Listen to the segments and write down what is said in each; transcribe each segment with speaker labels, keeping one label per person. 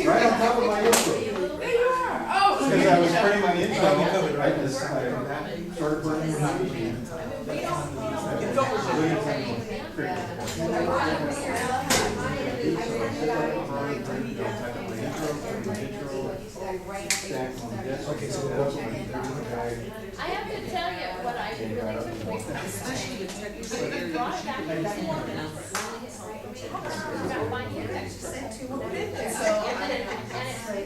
Speaker 1: Right on top of my intro. There you are. Oh, because I was printing my intro. I just started playing with my machine. Okay, so
Speaker 2: I have to tell you what I really took away from this thing. We brought it back to performance. About finding it actually sent to one. And it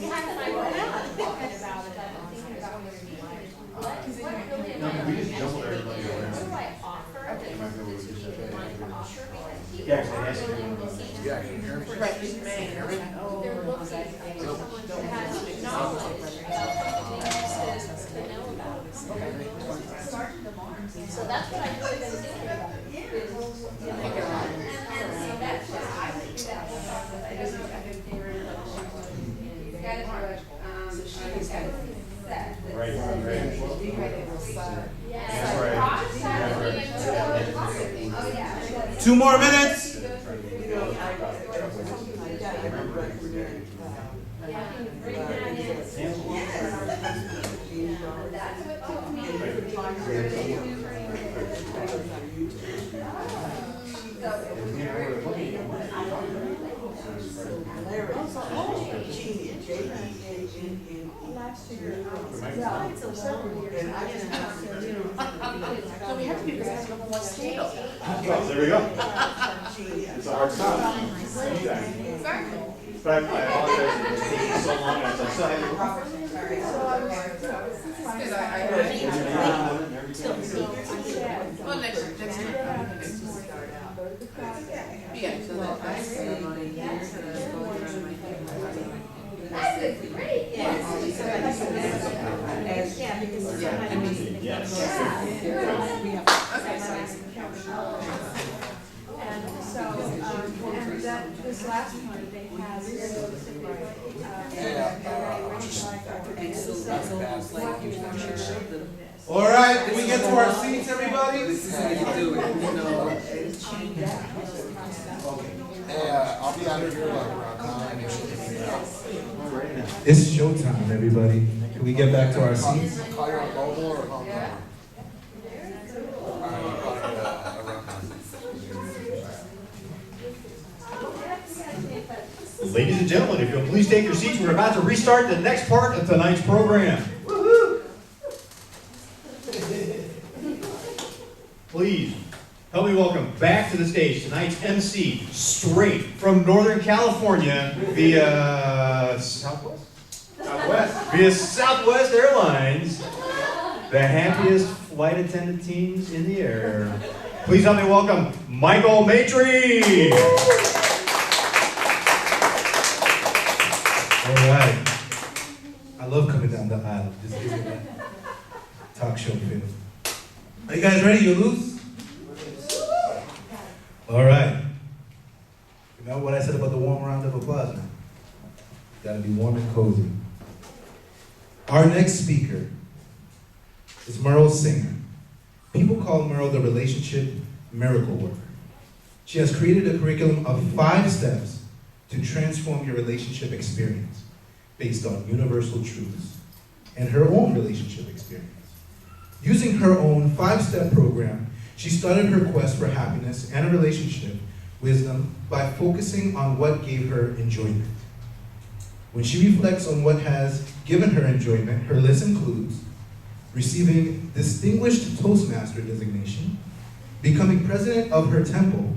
Speaker 2: happened, I went out thinking about it. I've been thinking about what really am I?
Speaker 1: We just jumbled everybody around.
Speaker 2: What do I offer that you might offer?
Speaker 1: Yeah, because I asked you.
Speaker 2: They're looking for someone who has knowledge to know about it. So that's what I've really been thinking about. That's what I would do that.
Speaker 1: Right, right.
Speaker 2: That's
Speaker 3: right. 2 more minutes.
Speaker 4: Last year, for several years, and I just have to, so we have to be responsible for what's scale.
Speaker 1: Well, there we go. It's a hard stop. But I apologize for taking so long. I was like, so
Speaker 5: Well, next time. Yeah, so that I ceremony here, so that's going around my head.
Speaker 2: That's great.
Speaker 5: Yes.
Speaker 4: And so, and that, this last one, they had,
Speaker 3: All right, can we get to our seats, everybody?
Speaker 5: This is how you do it, you know.
Speaker 6: I'll be out of here like around 9.
Speaker 3: It's showtime, everybody. Can we get back to our seats?
Speaker 6: Call you on mobile or home?
Speaker 1: ladies and gentlemen, if you'll please take your seats, we're about to restart the next part of tonight's program. Woohoo! Please, help me welcome back to the stage tonight's MC, straight from Northern California via Southwest? Southwest. Via Southwest Airlines, the happiest flight attendant teams in the air. Please help me welcome Michael Maitre.
Speaker 3: All right. I love coming down the aisle. Just give me that talk show feel. Are you guys ready? You loose? All right. Remember what I said about the warm round of applause now? Gotta be warm and cozy. Our next speaker is Merle Singer. People call Merle the relationship miracle worker. She has created a curriculum of 5 steps to transform your relationship experience based on universal truths and her own relationship experience. Using her own 5-step program, she started her quest for happiness and a relationship wisdom by focusing on what gave her enjoyment. When she reflects on what has given her enjoyment, her list includes receiving Distinguished Toastmaster designation, becoming president of her temple,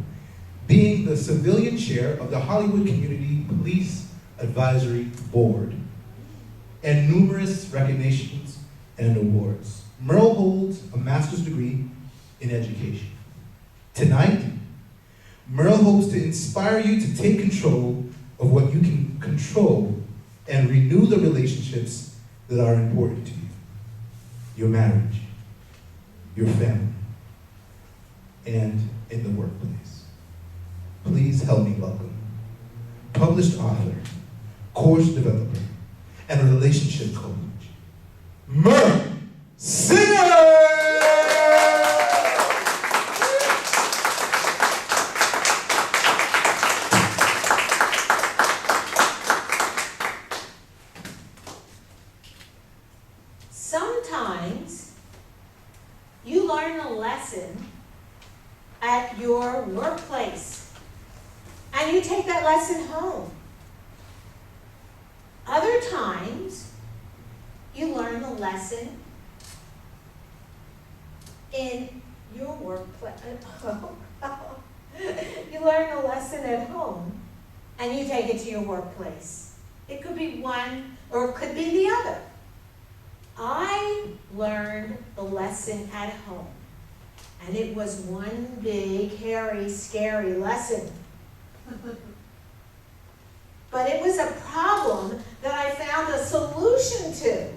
Speaker 3: being the civilian chair of the Hollywood Community Police Advisory Board, and numerous recognitions and awards. Merle holds a master's degree in education. Tonight, Merle hopes to inspire you to take control of what you can control and renew the relationships that are important to you. your marriage, your family, and in the workplace. Please help me welcome published author, course developer, and a relationship coach, Merle Singer!
Speaker 7: Sometimes you learn a lesson at your workplace and you take that lesson home. Other times you learn the lesson in your workplace. You learn the lesson at home and you take it to your workplace. It could be one or it could be the other. I learned the lesson at home, and it was one big, hairy, scary lesson. But it was a problem that I found a solution to,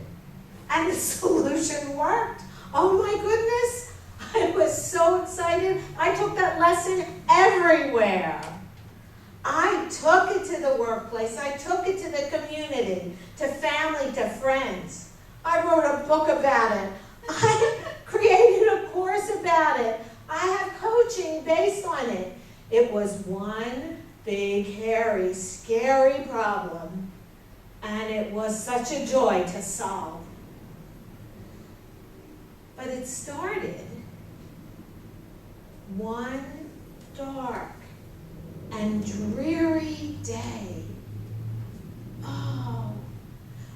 Speaker 7: and the solution worked. Oh my goodness, I was so excited. I took that lesson everywhere. I took it to the workplace, I took it to the community, to family, to friends. I wrote a book about it. I created a course about it. I have coaching based on it. It was one big, hairy, scary problem, and it was such a joy to solve. But it started one dark and dreary day. Oh,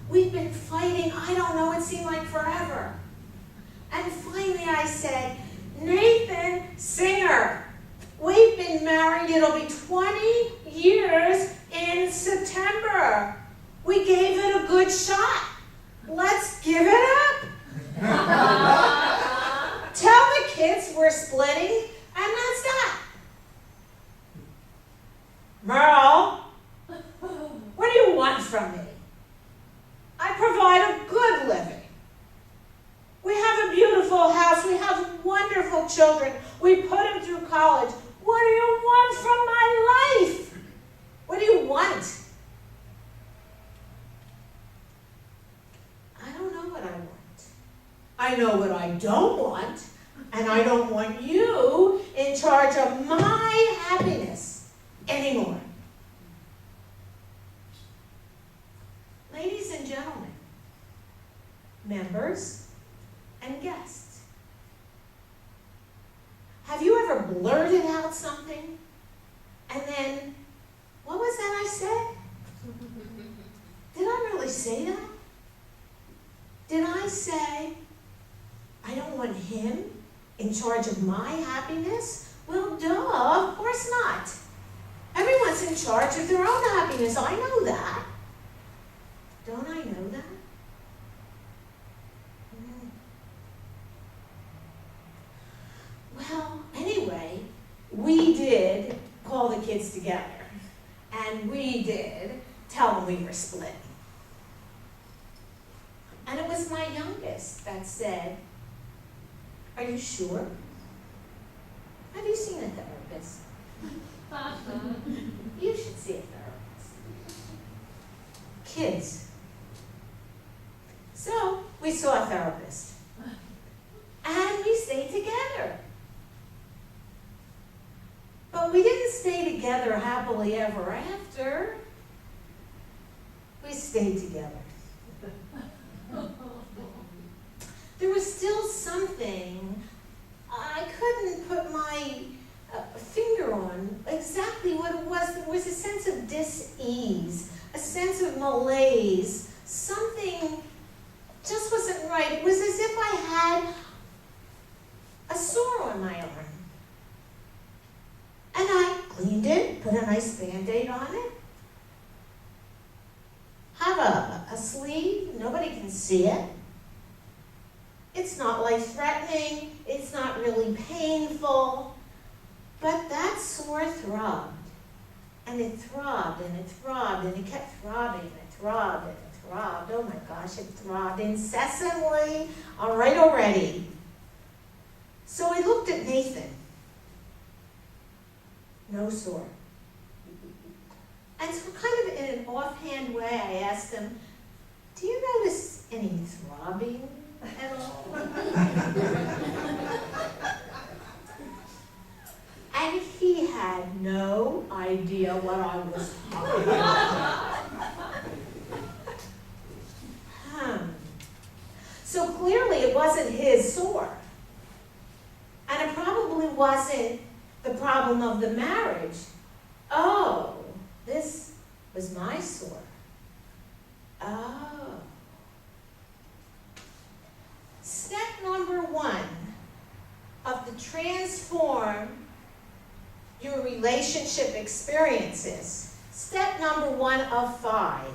Speaker 7: we've been fighting, I don't know, it seemed like forever. And finally I said, Nathan Singer, we've been married, it'll be 20 years in September. We gave it a good shot. Let's give it up. Tell the kids we're splitting, and that's that. Merle, what do you want from me? I provide a good living. We have a beautiful house. We have wonderful children. We put them through college. What do you want from my life? What do you want? I don't know what I want. I know what I don't want, and I don't want you in charge of my happiness anymore. Ladies and gentlemen, members and guests, have you ever blurted out something and then, what was that I said? Did I really say that? Did I say, I don't want him in charge of my happiness? Well, duh, of course not. Everyone's in charge of their own happiness. I know that. Don't I know that? Well, anyway, we did call the kids together, and we did tell them we were splitting. And it was my youngest that said, are you sure? Have you seen a therapist? You should see a therapist. Kids. So we saw a therapist. And we stayed together. But we didn't stay together happily ever after. We stayed together. There was still something I couldn't put my finger on exactly what it was. There was a sense of dis-ease, a sense of malaise. Something just wasn't right. It was as if I had a sore on my arm. And I cleaned it, put a nice Band-Aid on it. Have a sleeve, nobody can see it. It's not life-threatening, it's not really painful, but that sore throbbed. And it throbbed, and it throbbed, and it kept throbbing, and it throbbed, and it throbbed. Oh my gosh, it throbbed incessantly. All right already. So I looked at Nathan. No sore. And so kind of in an offhand way, I asked him, do you notice any throbbing at all? And he had no idea what I was talking about. So clearly it wasn't his sore. And it probably wasn't the problem of the marriage. Oh, this was my sore. Oh. Step number 1 of the transform your relationship experiences. Step number 1 of 5.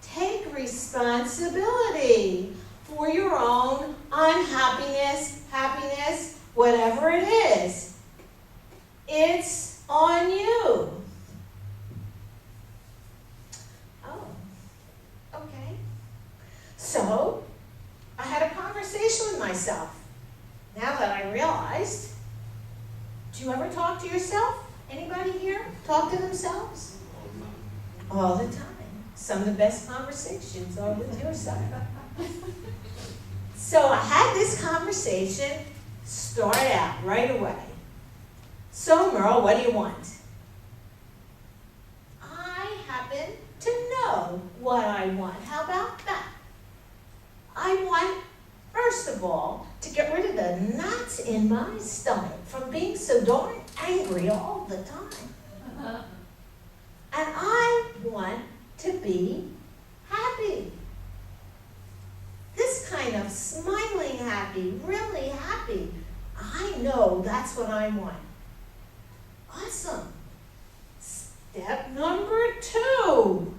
Speaker 7: Take responsibility for your own unhappiness, happiness, whatever it is. It's on you. Oh, okay. So, I had a conversation with myself. Now that I realized, do you ever talk to yourself? Anybody here talk to themselves? All the time. Some of the best conversations are with yourself. So I had this conversation start out right away. So Merle, what do you want? I happen to know what I want. How about that? I want, first of all, to get rid of the knots in my stomach from being so darn angry all the time. And I want to be happy. This kind of smiling happy, really happy. I know that's what I want. Awesome. Step number 2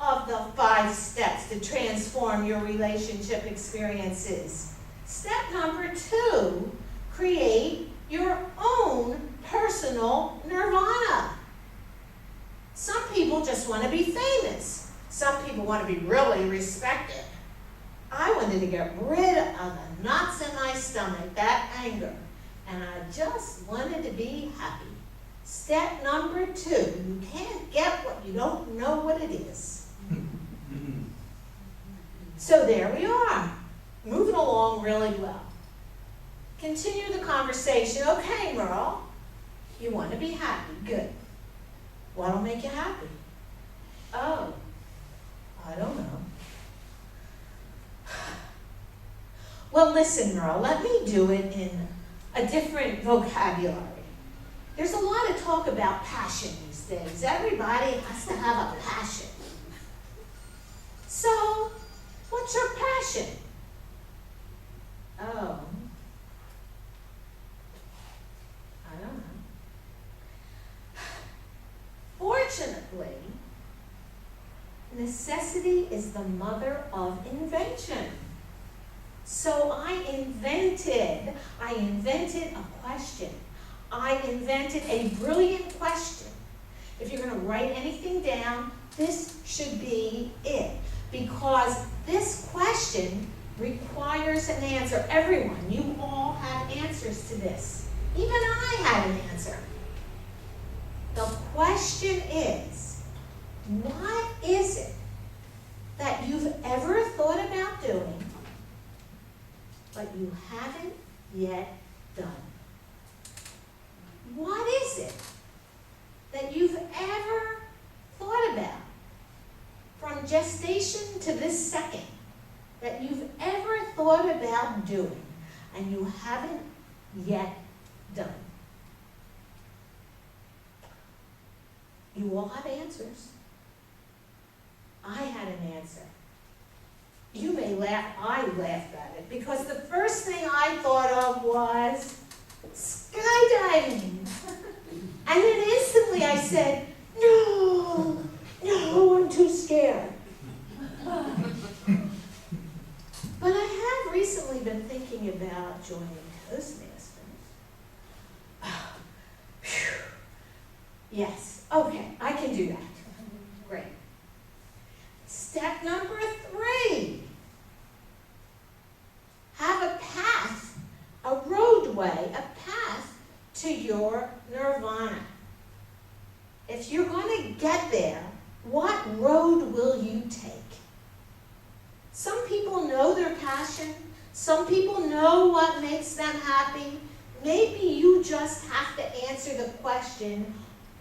Speaker 7: of the 5 steps to transform your relationship experiences. Step number 2, create your own personal nirvana. Some people just want to be famous. Some people want to be really respected. I wanted to get rid of the knots in my stomach, that anger, and I just wanted to be happy. Step number 2, you can't get what you don't know what it is. So there we are, moving along really well. Continue the conversation. Okay, Merle, you want to be happy. Good. What'll make you happy? Oh, I don't know. Well, listen, Merle, let me do it in a different vocabulary. There's a lot of talk about passion these days. Everybody has to have a passion. So, what's your passion? Oh, I don't know. Fortunately, necessity is the mother of invention. So I invented a question. I invented a brilliant question. If you're going to write anything down, this should be it. Because this question requires an answer. Everyone, you all have answers to this. Even I had an answer. The question is, what is it that you've ever thought about doing, but you haven't yet done? What is it that you've ever thought about from gestation to this second that you've ever thought about doing and you haven't yet done? You all have answers. I had an answer. You may laugh, I laughed at it, because the first thing I thought of was skydiving. And then instantly I said, no, I'm too scared. But I have recently been thinking about joining Toastmasters. Yes, okay, I can do that. Great. people know their passion. Some people know what makes them happy. Maybe you just have to answer the question,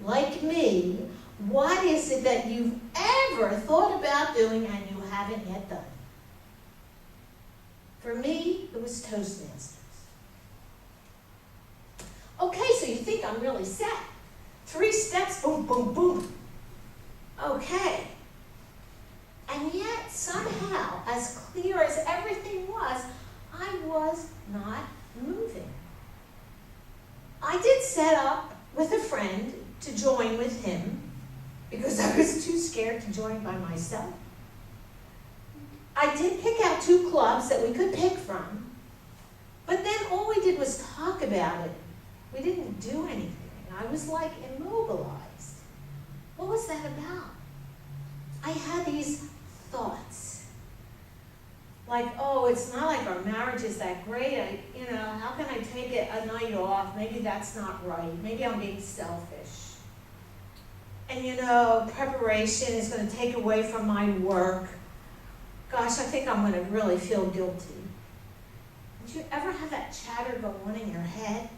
Speaker 7: like me, what is it that you've ever thought about doing and you haven't yet done? For me, it was Toastmasters. Okay, so you think I'm really set. 3 steps, boom, boom, boom. Okay. And yet, somehow, as clear as everything was, I was not moving. I did set up with a friend to join with him because I was too scared to join by myself. I did pick out 2 clubs that we could pick from, but then all we did was talk about it. We didn't do anything. I was like immobilized. What was that about? I had these thoughts. Like, oh, it's not like our marriage is that great. How can I take a night off? Maybe that's not right. Maybe I'm being selfish. And preparation is going to take away from my work. Gosh, I think I'm going to really feel guilty. Did you ever have that chatter go on in your head?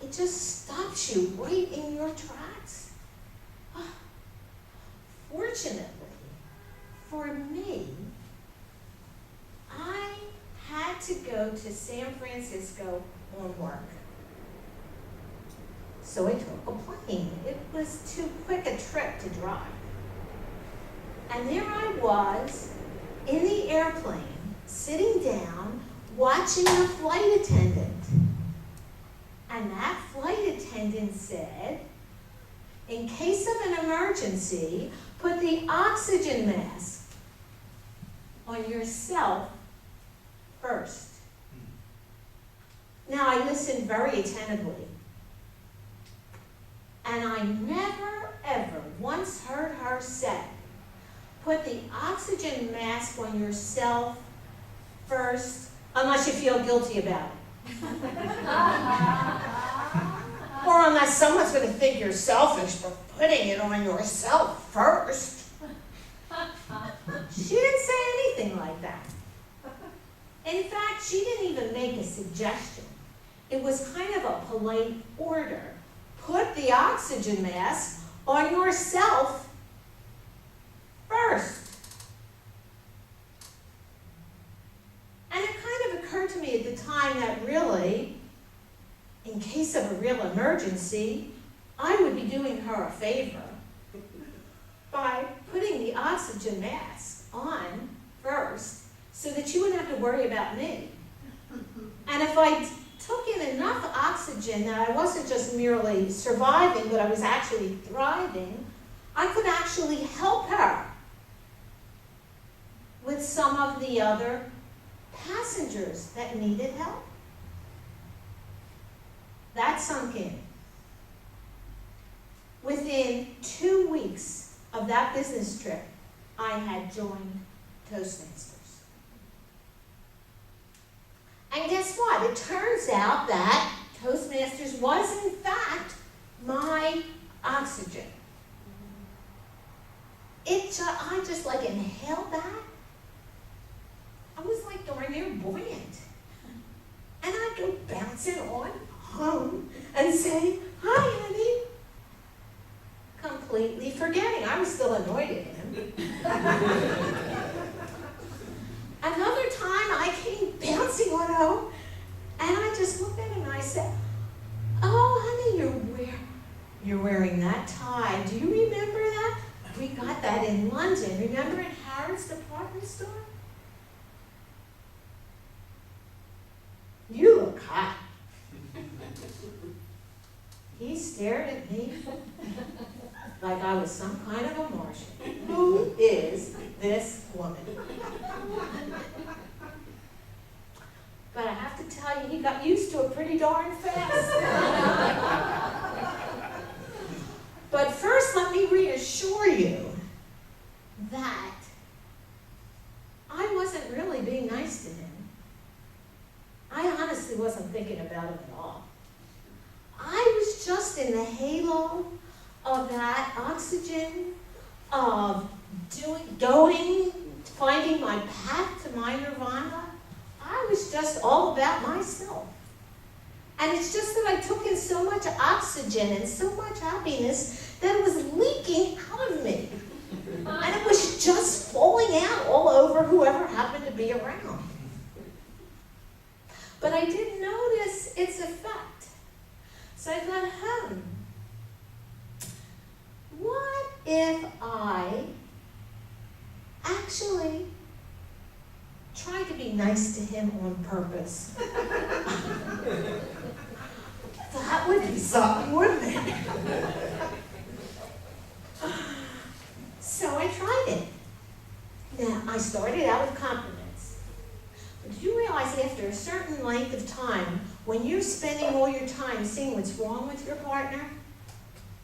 Speaker 7: It just stops you right in your tracks. Fortunately, for me, I had to go to San Francisco on work. So I took a plane. It was too quick a trip to drive. And there I was in the airplane, sitting down, watching the flight attendant. And that flight attendant said, in case of an emergency, put the oxygen mask on yourself first. Now, I listened very attentively. And I never, ever once heard her say, put the oxygen mask on yourself first, unless you feel guilty about it. Or unless someone's going to think you're selfish for putting it on yourself first. She didn't say anything like that. In fact, she didn't even make a suggestion. It was kind of a polite order. Put the oxygen mask on yourself first. And it kind of occurred to me at the time that really, in case of a real emergency, I would be doing her a favor by putting the oxygen mask on first so that she wouldn't have to worry about me. And if I took in enough oxygen that I wasn't just merely surviving, but I was actually thriving, I could actually help her with some of the other passengers that needed help. That sunk in. Within 2 weeks of that business trip, I had joined Toastmasters. And guess what? It turns out that Toastmasters was, in fact, my oxygen. I just like inhaled that. I was like darn near buoyant. And I'd go bouncing on home and say, hi, honey. Completely forgetting. I was still annoyed at him. Another time I came bouncing on home and I just looked at him and I said, oh, honey, you're wearing that tie. Do you remember that? We got that in London. Remember in Harrods department store? You look hot. He stared at me like I was some kind of a Martian. Who is this woman? But I have to tell you, he got used to it pretty darn fast. But first, let me reassure you that I wasn't really being nice to him. I honestly wasn't thinking about him at all. I was just in the halo of that oxygen, of going, finding my path to my nirvana, I was just all about myself. And it's just that I took in so much oxygen and so much happiness that it was leaking out of me. And it was just falling out all over whoever happened to be around. But I didn't notice its effect. So I thought, what if I actually tried to be nice to him on purpose? That would be something, wouldn't it? So I tried it. Now, I started out with compliments. But did you realize after a certain length of time, when you're spending all your time seeing what's wrong with your partner,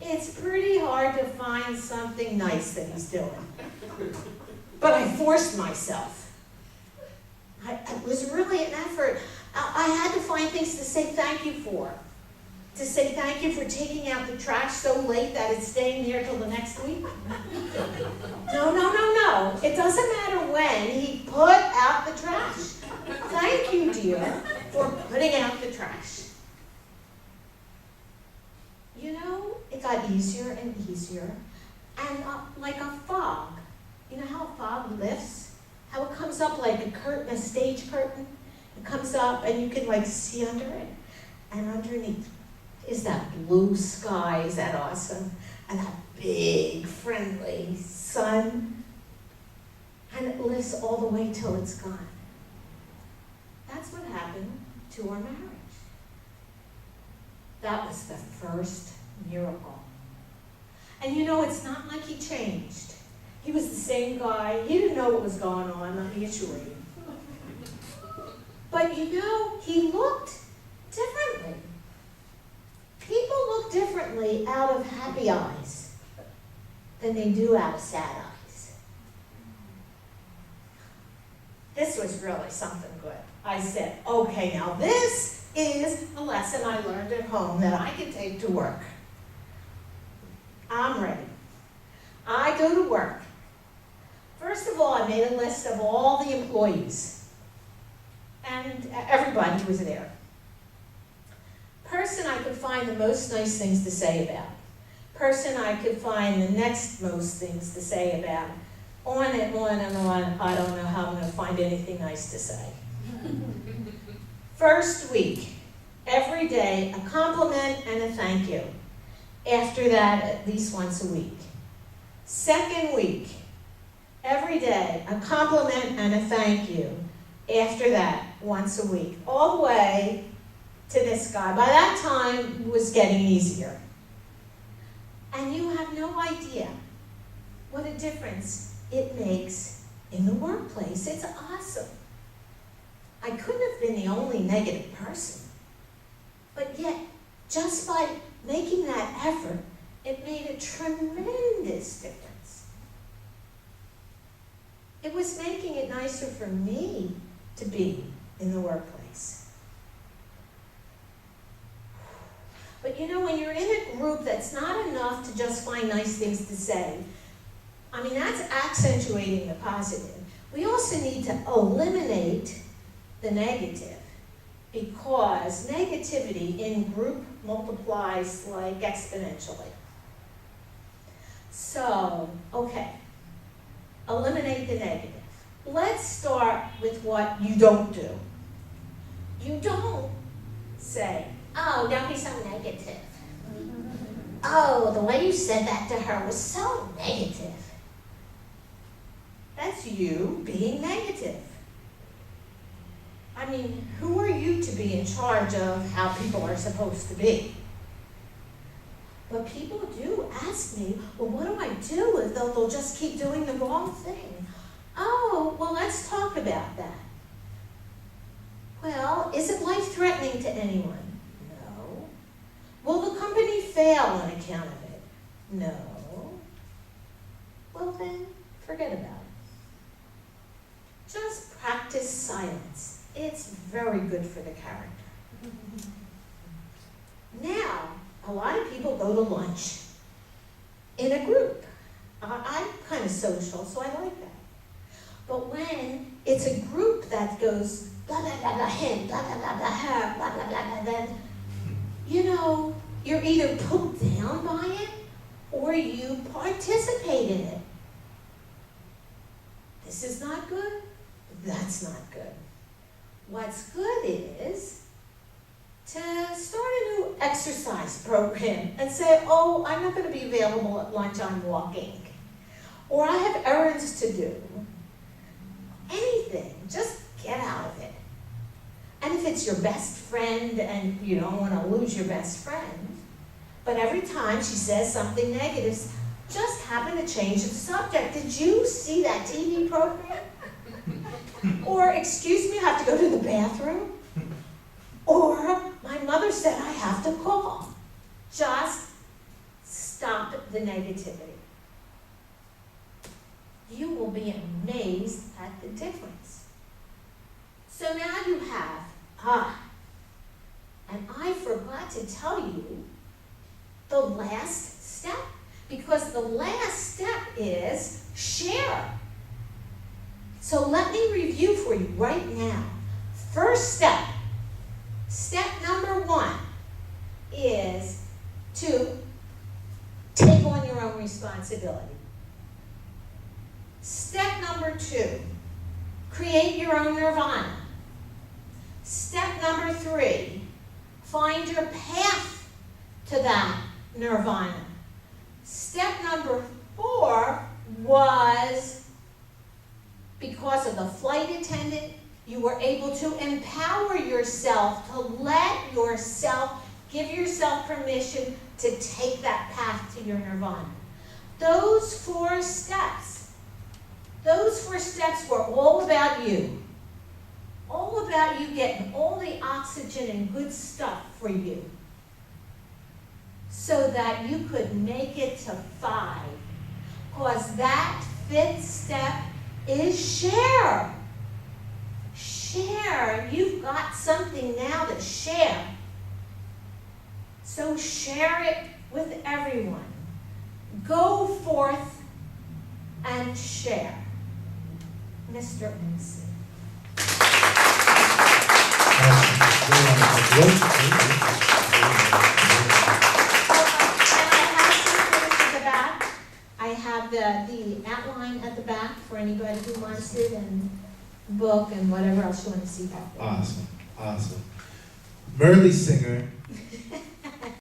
Speaker 7: it's pretty hard to find something nice that he's doing. But I forced myself. It was really an effort. I had to find things to say thank you for. To say thank you for taking out the trash so late that it's staying there till the next week. No. It doesn't matter when he put out the trash. Thank you, dear, for putting out the trash. You know, it got easier and easier. And like a fog. You know how a fog lifts? How it comes up like a curtain, a stage curtain? It comes up and you can like see under it. And underneath is that blue sky. Is that awesome? And that big, friendly sun. And it lifts all the way till it's gone. That's what happened to our marriage. That was the first miracle. And you know, it's not like he changed. He was the same guy. He didn't know what was going on, let me assure you. But you know, he looked differently. People look differently out of happy eyes than they do out of sad eyes. This was really something good. I said, okay, now this is a lesson I learned at home that I can take to work. I'm ready. I go to work. First of all, I made a list of all the employees. And everybody was there. Person I could find the most nice things to say about. Person I could find the next most things to say about. On and on and on. I don't know how I'm going to find anything nice to say. First week, every day, a compliment and a thank you. After that, at least once a week. Second week, every day, a compliment and a thank you. After that, once a week. All the way to this guy. By that time, it was getting easier. And you have no idea what a difference it makes in the workplace. It's awesome. I couldn't have been the only negative person. But yet, just by making that effort, it made a tremendous difference. It was making it nicer for me to be in the workplace. But you know, when you're in a group, that's not enough to just find nice things to say. I mean, that's accentuating the positive. We also need to eliminate the negative, because negativity in group multiplies like exponentially. So, okay, eliminate the negative. Let's start with what you don't do. You don't say, oh, don't be so negative. Oh, the way you said that to her was so negative. That's you being negative. I mean, who are you to be in charge of how people are supposed to be? But people do ask me, well, what do I do if they'll just keep doing the wrong thing? Oh, well, let's talk about that. Well, is it life-threatening to anyone? No. Will the company fail on account of it? No. Well then, forget about it. Just practice silence. It's very good for the character. Now, a lot of people go to lunch in a group. I'm kind of social, so I like that. But when it's a group that goes blah blah blah blah him, blah blah blah blah her, blah blah blah blah, then you know you're either pulled down by it or you participate in it. This is not good. That's not good. What's good is to start a new exercise program and say, oh, I'm not going to be available at lunch, I'm walking. Or I have errands to do. Anything, just get out of it. And if it's your best friend and you don't want to lose your best friend, but every time she says something negative, just happen to change the subject. Did you see that TV program? Or, excuse me, I have to go to the bathroom? Or, my mother said I have to call. Just stop the negativity. You will be amazed at the difference. So now you have, and I forgot to tell you the last step, because the last step is share. So let me review for you right now. First step, step number 1 is to take on your own responsibility. Step number 2, create your own nirvana. Step number 3, find your path to that nirvana. Step number 4 was, because of the flight attendant, you were able to empower yourself, to let yourself, give yourself permission to take that path to your nirvana. Those 4 steps were all about you. All about you getting all the oxygen and good stuff for you, so that you could make it to 5. Because that 5th step is share. Share. You've got something now to share. So share it with everyone. Go forth and share. Mr. MC. I have the outline at the back for anybody who wants it, and book and whatever else you want to see back there.
Speaker 3: Awesome, awesome. Merle singer